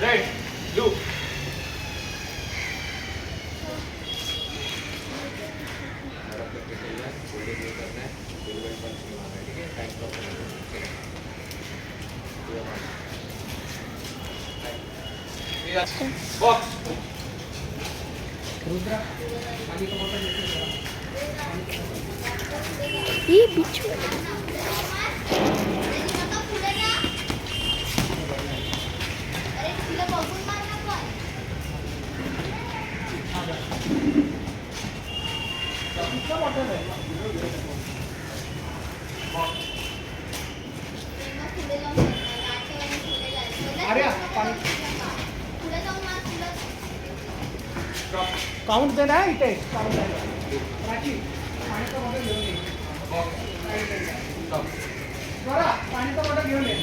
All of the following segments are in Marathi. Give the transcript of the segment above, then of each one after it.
रेड ब्लू बॉक्स ये बिच्छू काउंट देना है इथे काउंट प्राची पाण्याचा बॉटल घेऊन ये बरं पाण्याचा बॉटल घेऊन ये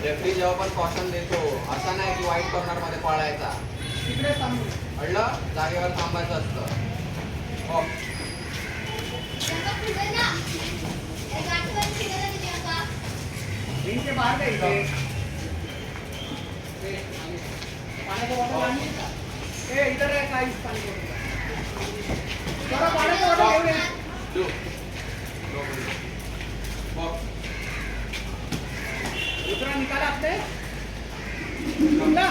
रेफरी जेव्हा पण कॉशन देतो असा नाही की वाईट कॉर्नर मध्ये पळायचा तिकडे थांबू कळलं जागेवर थांबायचं असतं रिंग के बाहर गए थे पाण्याचा बॉटल आणली का ए इधर आहे काय पाणी बरं पाण्याचा बॉटल घेऊन ये दूसरा निकाला आपने निकाला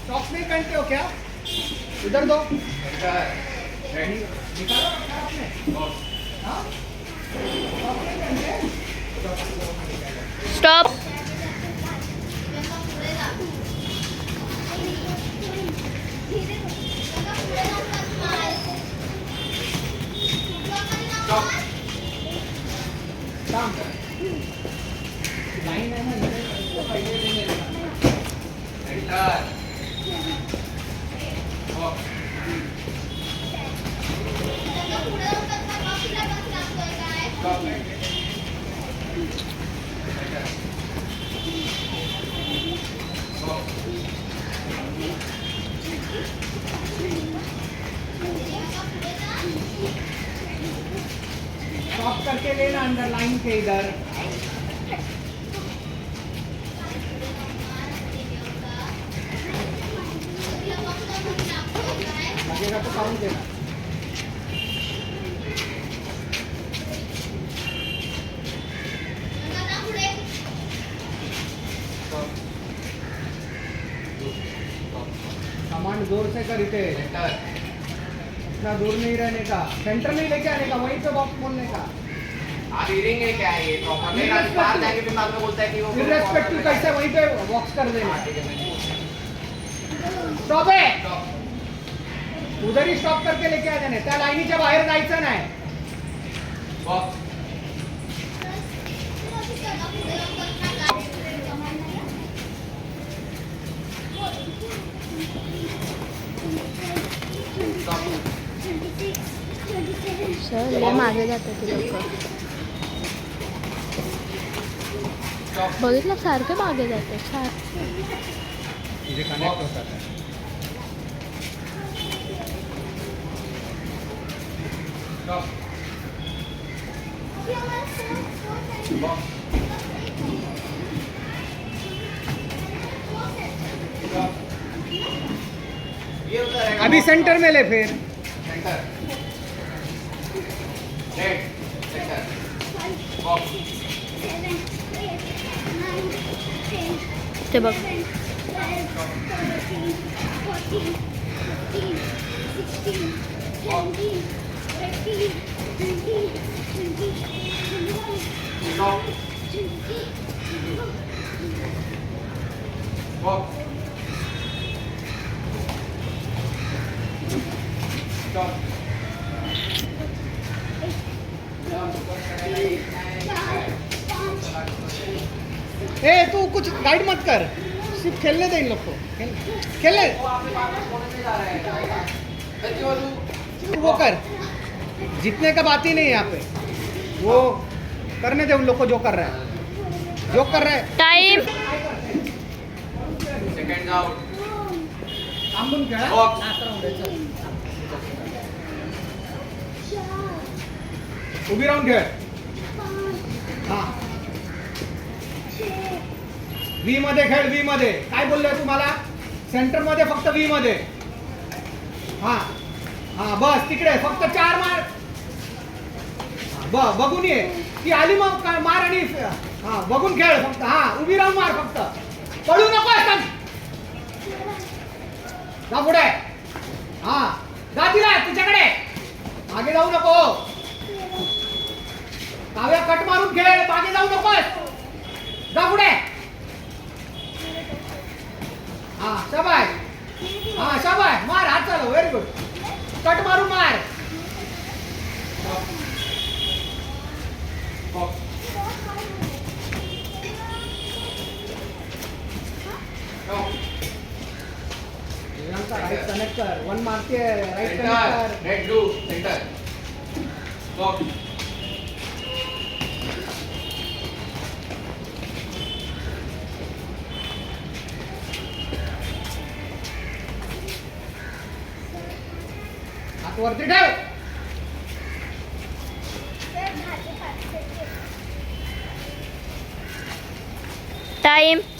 सॉक्स नहीं पहनते हो क्या उधर दो निकालो आपने हाँ सॉक्स नहीं पहनते स्टॉप लाइन है ना इधर पहले देंगे स्टॉप करके लेना अंदर लाइन के इधर लगेगा तो काउंट देना कमांड जोर से कर इसे इतना दूर नहीं रहने का सेंटर नहीं लेके आने का वहीं पे बॉक्स बोलने का आप हीरिंग है क्या ये प्रॉपर बाहर जाके भी बाद में बोलता है कि वो इररेस्पेक्टिव कैसे वहीं पे बॉक्स कर देना स्टॉप है उधर ही स्टॉप करके लेके आ जाने त्या लाईनीच्या बाहेर जायचं नाही बॉक्स सर लय मागे जातात ते लोक बघितलं सारखे मागे जातात सारखे तुझे कनेक्ट होतात अभी सेंटर में ले फिर सेंटर रेड सेंटर बॉक्स ते बघ बॉक्स ए तू कुछ गाइड मत कर सिर्फ खेलने दे इन लोग को खेलने वो कर जीतने का बात ही नहीं है यहाँ पे वो करने दे उन लोग को जो कर रहा है टाइम सेकंड आउट. थांबून खेळा. Box. Last round आहे, चल. उभी राहून खेळ. हा व्ही मध्ये खेळ. व्ही मध्ये काय बोललोय तुम्हाला? सेंटर मध्ये फक्त व्ही मध्ये. हा हा बस तिकडे फक्त 4 मार. बघून ये ती आली मग काय मार आणि हा बघून खेळ फक्त. हा उभी राहून मार फक्त. पळू नको. जा पुढे. हा जा तिला तिच्याकडे. मागे जाऊ नको. काव्या कट मारून खेळ. मागे जाऊ नकोस. जा पुढे. हा शाबाय. हा शाबाय. मार हात चालव. Very good. कट मारून मार. Box. राईट कनेक्ट कर. वन मारते. Right connect Center. कर. Red blue. Center. Box. हात वरती ठेव. टाइम.